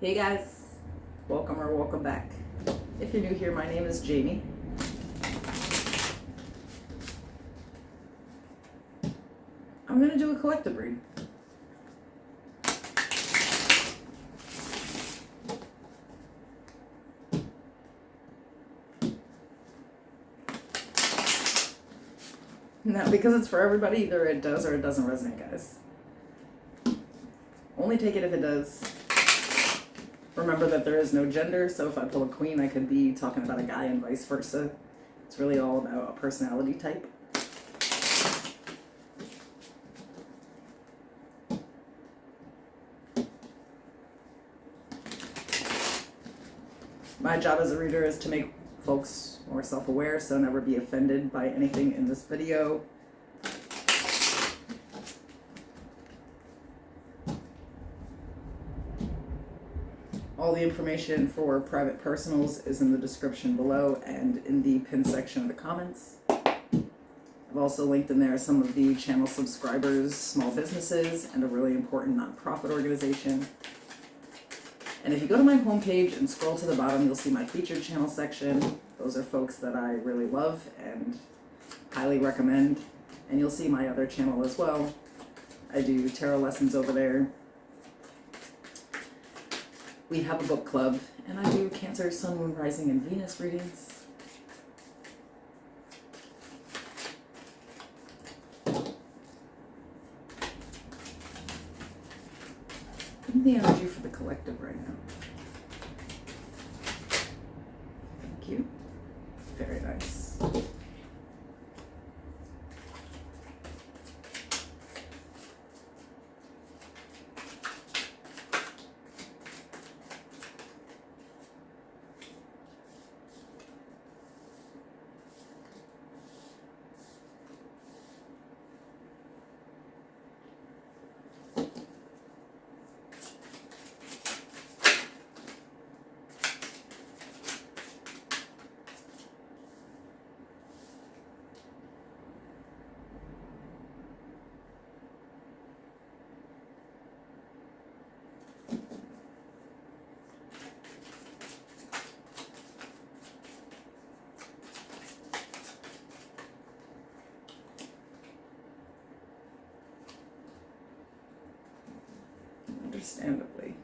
Hey guys, welcome or welcome back. If you're new here, my name is Jamie. I'm going to do a collective read. Now, because it's for everybody, either it does or it doesn't resonate, guys. Only take it if it does. Remember that there is no gender, so if I pull a queen, I could be talking about a guy and vice versa. It's really all about a personality type. My job as a reader is to make folks more self-aware, so never be offended by anything in this video. All the information for private personals is in the description below and in the pinned section of the comments. I've also linked in there some of the channel subscribers, small businesses, and a really important nonprofit organization. And if you go to my homepage and scroll to the bottom, you'll see my featured channel section. Those are folks that I really love and highly recommend. And you'll see my other channel as well. I do tarot lessons over there. We have a book club, and I do Cancer, Sun, Moon, Rising, and Venus readings. Give me the energy for the collective right now. Thank you. Very nice. Understandably.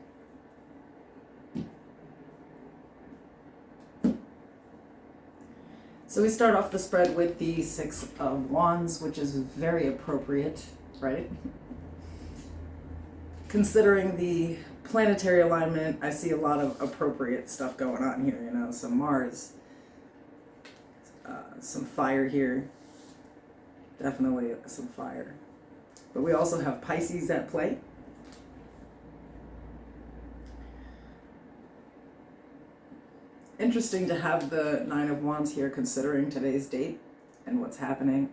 So we start off the spread with the Six of Wands, which is very appropriate, right? Considering the planetary alignment, I see a lot of appropriate stuff going on here, you know, some Mars, some fire here, definitely some fire. But we also have Pisces at play. Interesting to have the Nine of Wands here considering today's date and what's happening.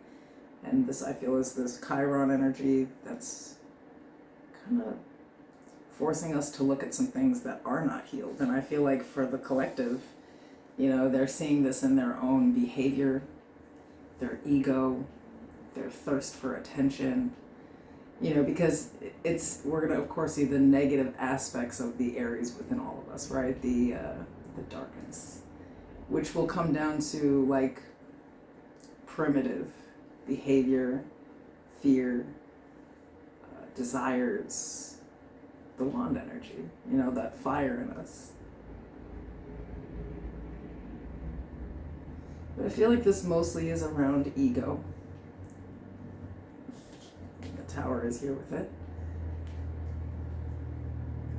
And this, I feel, is this Chiron energy that's kind of forcing us to look at some things that are not healed. And I feel like for the collective, you know, they're seeing this in their own behavior, their ego, their thirst for attention, you know, because we're going to, of course, see the negative aspects of the Aries within all of us, right? The darkness, which will come down to like primitive behavior, fear, desires, the wand energy, you know, that fire in us. But I feel like this mostly is around ego. The Tower is here with it.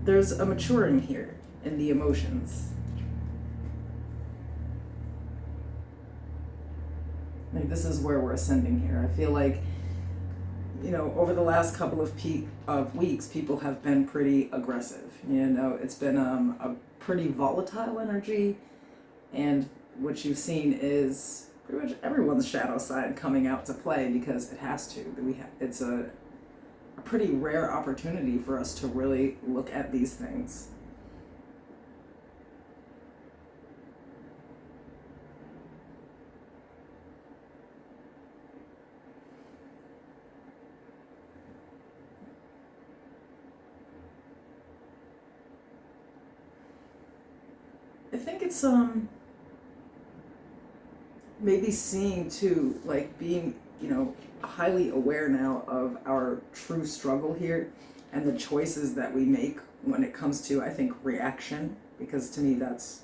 There's a maturing here in the emotions. Like, this is where we're ascending here. I feel like, you know, over the last couple of weeks, people have been pretty aggressive. You know, it's been a pretty volatile energy, and what you've seen is pretty much everyone's shadow side coming out to play because it has to. It's a pretty rare opportunity for us to really look at these things. I think it's maybe seeing too, like being, highly aware now of our true struggle here and the choices that we make when it comes to, I think, reaction, because to me that's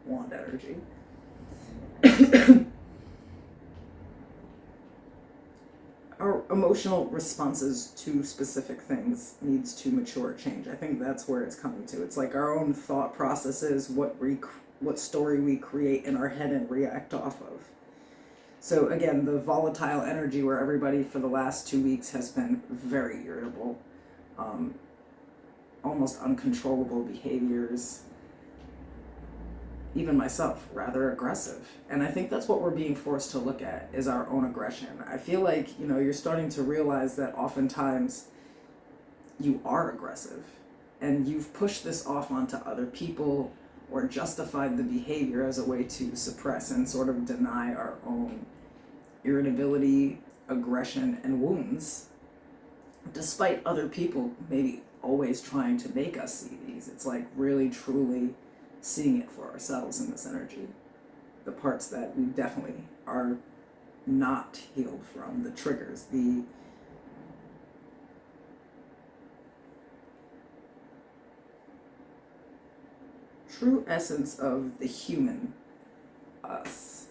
wand energy. Our emotional responses to specific things needs to mature, change. I think that's where it's coming to. It's like our own thought processes, what story we create in our head and react off of. So again, the volatile energy where everybody for the last 2 weeks has been very irritable, almost uncontrollable behaviors, even myself, rather aggressive. And I think that's what we're being forced to look at, is our own aggression. I feel like, you're starting to realize that oftentimes you are aggressive and you've pushed this off onto other people or justified the behavior as a way to suppress and sort of deny our own irritability, aggression, and wounds, despite other people maybe always trying to make us see these. It's like really, truly seeing it for ourselves in this energy. The parts that we definitely are not healed from, the triggers, the true essence of the human us,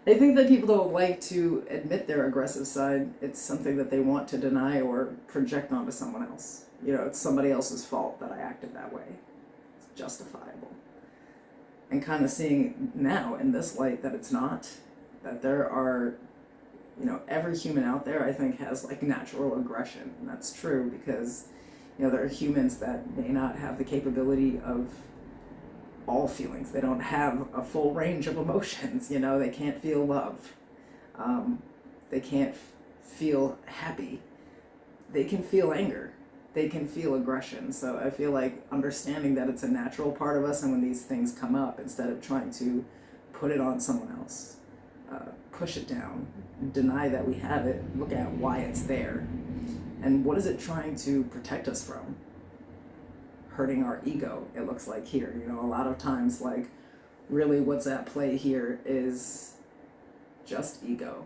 I think that people don't like to admit their aggressive side. It's something that they want to deny or project onto someone else. It's somebody else's fault that I acted that way. It's justifiable. And kind of seeing now in this light that it's not, that there are, every human out there, I think, has like natural aggression. And that's true because, there are humans that may not have the capability of all feelings. They don't have a full range of emotions. They can't feel love. They can't feel happy. They can feel anger. They can feel aggression. So I feel like understanding that it's a natural part of us, and when these things come up, instead of trying to put it on someone else, push it down, deny that we have it, look at why it's there, and what is it trying to protect us from? Hurting our ego, it looks like here. A lot of times, like, really what's at play here is just ego.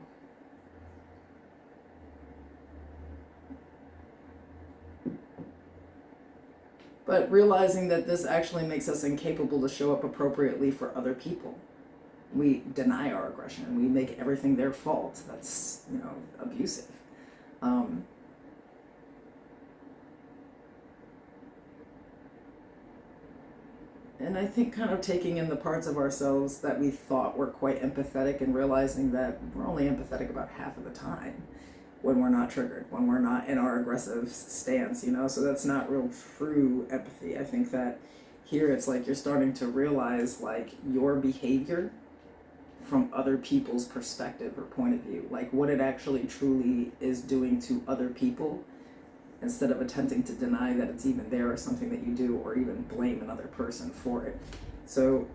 But realizing that this actually makes us incapable to show up appropriately for other people. We deny our aggression. We make everything their fault. That's, abusive. And I think kind of taking in the parts of ourselves that we thought were quite empathetic and realizing that we're only empathetic about half of the time when we're not triggered, when we're not in our aggressive stance, so that's not real true empathy. I think that here it's like you're starting to realize like your behavior from other people's perspective or point of view, like what it actually truly is doing to other people, instead of attempting to deny that it's even there or something that you do, or even blame another person for it. So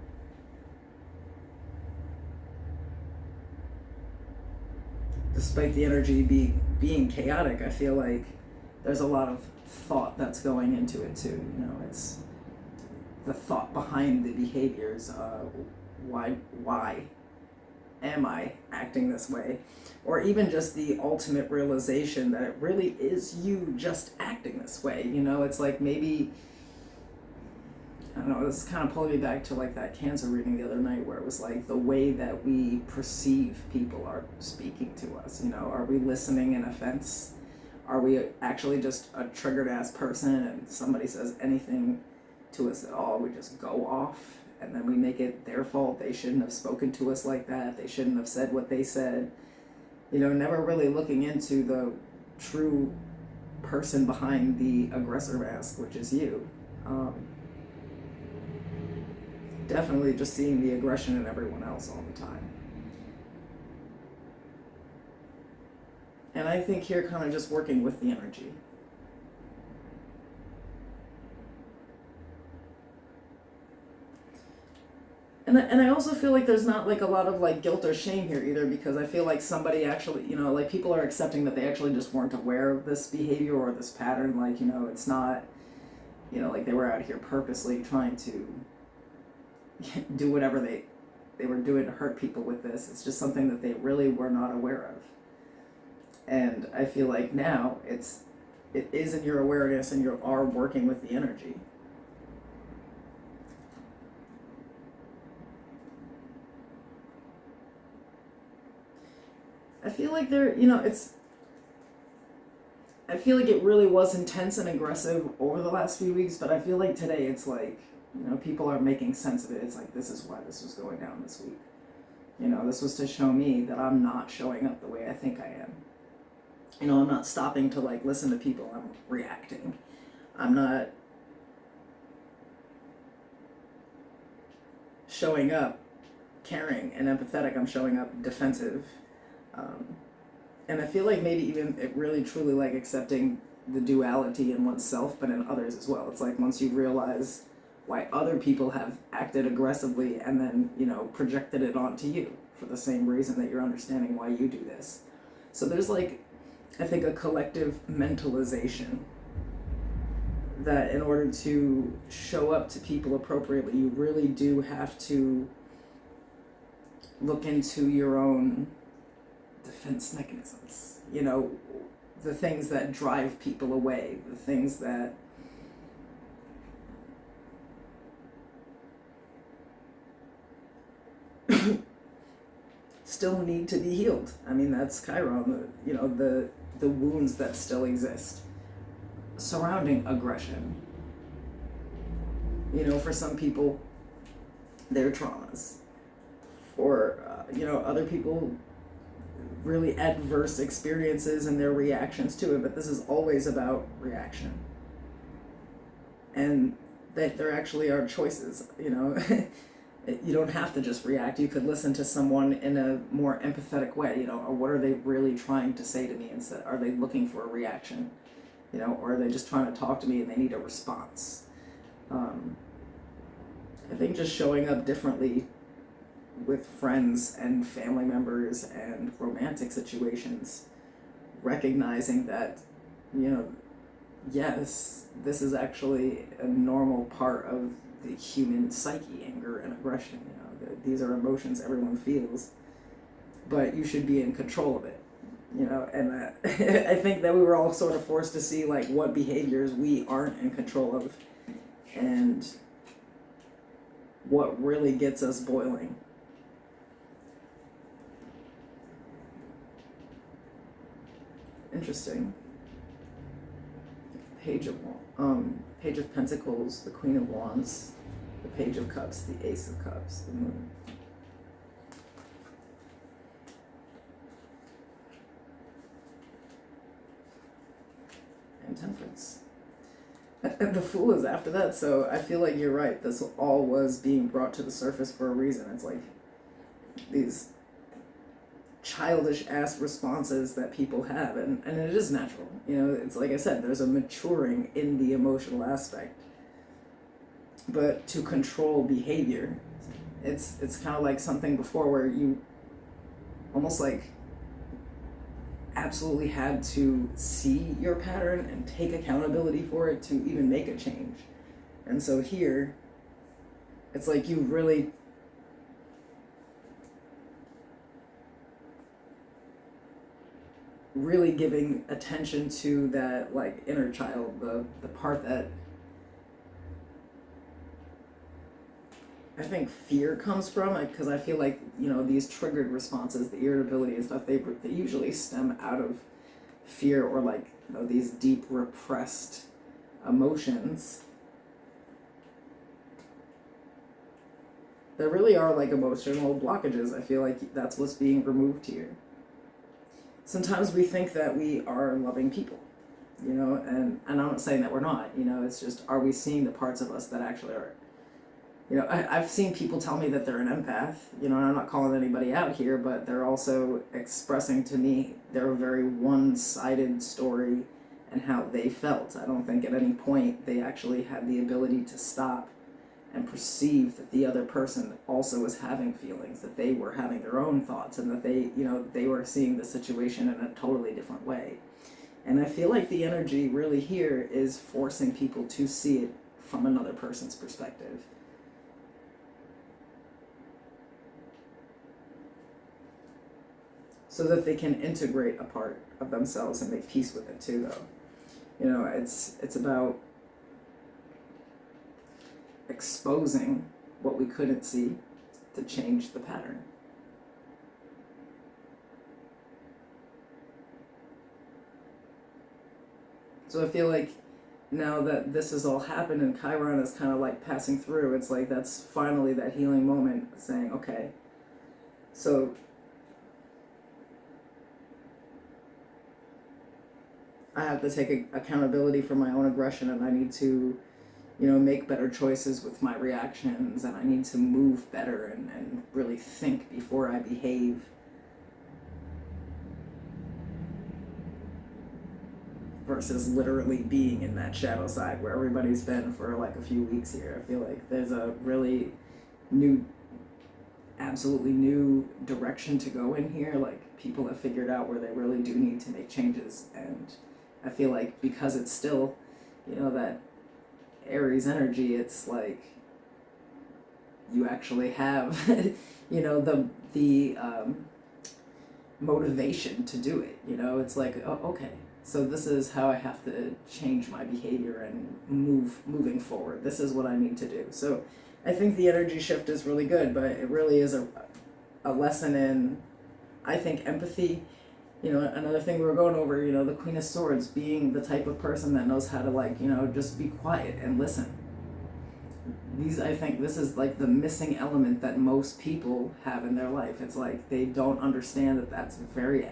despite the energy being chaotic, I feel like there's a lot of thought that's going into it too. It's the thought behind the behaviors. Why am I acting this way? Or even just the ultimate realization that it really is you just acting this way. It's like maybe, I don't know, this is kind of pulling me back to like that cancer reading the other night where it was like the way that we perceive people are speaking to us. Are we listening in offense? Are we actually just a triggered ass person, and somebody says anything to us at all, we just go off? And then we make it their fault. They shouldn't have spoken to us like that. They shouldn't have said what they said. Never really looking into the true person behind the aggressor mask, which is you. Definitely just seeing the aggression in everyone else all the time. And I think here kind of just working with the energy. And I also feel like there's not like a lot of like guilt or shame here either, because I feel like somebody actually, like people are accepting that they actually just weren't aware of this behavior or this pattern. Like, it's not, You know, like they were out here purposely trying to do whatever they were doing to hurt people with this. It's just something that they really were not aware of. And I feel like now it is in your awareness, and you are working with the energy. I feel like I feel like it really was intense and aggressive over the last few weeks, but I feel like today it's like, people are making sense of it. It's like, this is why this was going down this week. This was to show me that I'm not showing up the way I think I am. I'm not stopping to like listen to people. I'm reacting. I'm not showing up caring and empathetic. I'm showing up defensive. And I feel like maybe even it really truly like accepting the duality in oneself, but in others as well. It's like once you realize why other people have acted aggressively and then, projected it onto you for the same reason that you're understanding why you do this. So there's like, I think, a collective mentalization that in order to show up to people appropriately, you really do have to look into your own defense mechanisms, the things that drive people away, the things that still need to be healed. I mean, that's Chiron, the wounds that still exist surrounding aggression. For some people, their traumas. For, other people, really adverse experiences and their reactions to it, but this is always about reaction. And that there actually are choices, You don't have to just react. You could listen to someone in a more empathetic way, or what are they really trying to say to me instead? Are they looking for a reaction, or are they just trying to talk to me and they need a response? I think just showing up differently with friends and family members and romantic situations, recognizing that, yes, this is actually a normal part of the human psyche, anger and aggression. These are emotions everyone feels, but you should be in control of it. And I think that we were all sort of forced to see like what behaviors we aren't in control of, and what really gets us boiling. Interesting. Page of Pentacles, the Queen of Wands, the Page of Cups, the Ace of Cups, the Moon. And Temperance. And the Fool is after that, so I feel like you're right. This all was being brought to the surface for a reason. It's like these childish ass responses that people have, and it is natural. It's like I said, there's a maturing in the emotional aspect. But to control behavior, it's kind of like something before where you almost like absolutely had to see your pattern and take accountability for it to even make a change. And so here, it's like you really giving attention to that like inner child, the part that I think fear comes from, because I feel like these triggered responses, the irritability and stuff, they usually stem out of fear or like these deep repressed emotions. There really are like emotional blockages. I feel like that's what's being removed here. Sometimes we think that we are loving people, and I'm not saying that we're not, it's just, are we seeing the parts of us that actually are, I've seen people tell me that they're an empath, and I'm not calling anybody out here, but they're also expressing to me their very one-sided story and how they felt. I don't think at any point they actually had the ability to stop and perceive that the other person also was having feelings, that they were having their own thoughts, and that they were seeing the situation in a totally different way. And I feel like the energy really here is forcing people to see it from another person's perspective. So that they can integrate a part of themselves and make peace with it too, though. You know, it's about exposing what we couldn't see to change the pattern. So I feel like now that this has all happened and Chiron is kind of like passing through, it's like that's finally that healing moment saying, okay, so I have to take accountability for my own aggression, and I need to, you know, make better choices with my reactions, and I need to move better and really think before I behave. Versus literally being in that shadow side where everybody's been for like a few weeks here. I feel like there's a really absolutely new direction to go in here. Like people have figured out where they really do need to make changes, and I feel like because it's still, you know, that Aries energy, it's like you actually have, you know, the motivation to do it. You know, it's like, oh, okay, so this is how I have to change my behavior and moving forward. This is what I need to do. So I think the energy shift is really good, but it really is a lesson in, I think, empathy. You know, another thing we were going over, you know, the Queen of Swords being the type of person that knows how to, like, you know, just be quiet and listen. I think this is like the missing element that most people have in their life. It's like they don't understand that that's very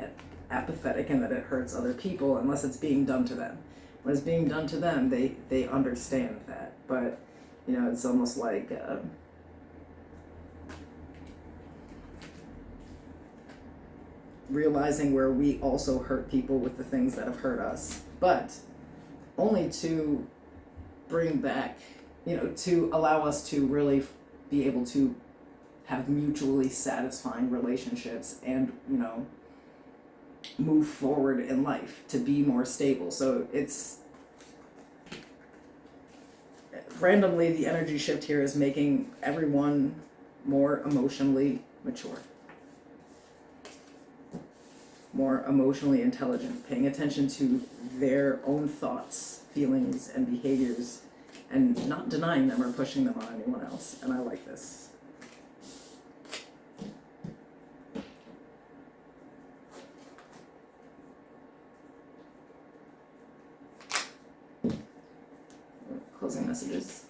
apathetic and that it hurts other people unless it's being done to them. When it's being done to them, they understand that. But, you know, it's almost like realizing where we also hurt people with the things that have hurt us, but only to bring back, you know, to allow us to really be able to have mutually satisfying relationships and, you know, move forward in life to be more stable. So it's randomly the energy shift here is making everyone more emotionally mature, more emotionally intelligent, paying attention to their own thoughts, feelings, and behaviors, and not denying them or pushing them on anyone else. And I like this. Closing messages.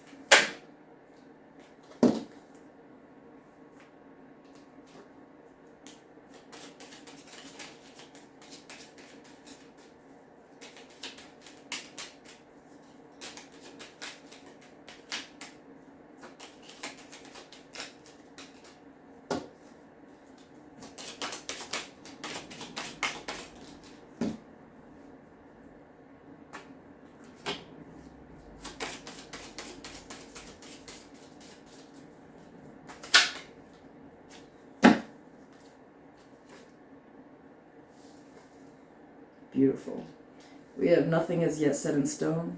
Beautiful. We have nothing as yet set in stone.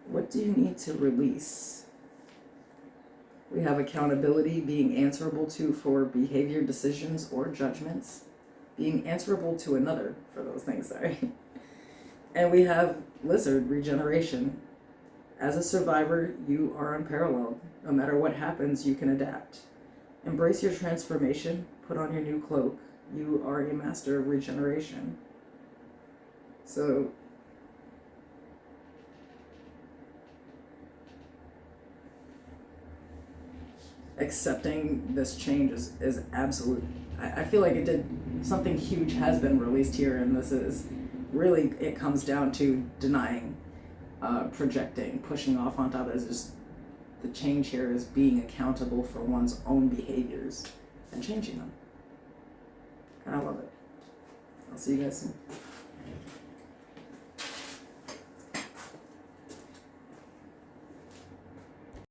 What do you need to release? We have accountability, being answerable to for behavior, decisions, or judgments. Being answerable to another for those things, sorry. And we have lizard, regeneration. As a survivor, you are unparalleled. No matter what happens, you can adapt. Embrace your transformation. Put on your new cloak. You are a master of regeneration. So accepting this change is absolute. I feel like something huge has been released here, and this is really, it comes down to denying, projecting, pushing off onto others. just the change here is being accountable for one's own behaviors and changing them. And I love it. I'll see you guys soon.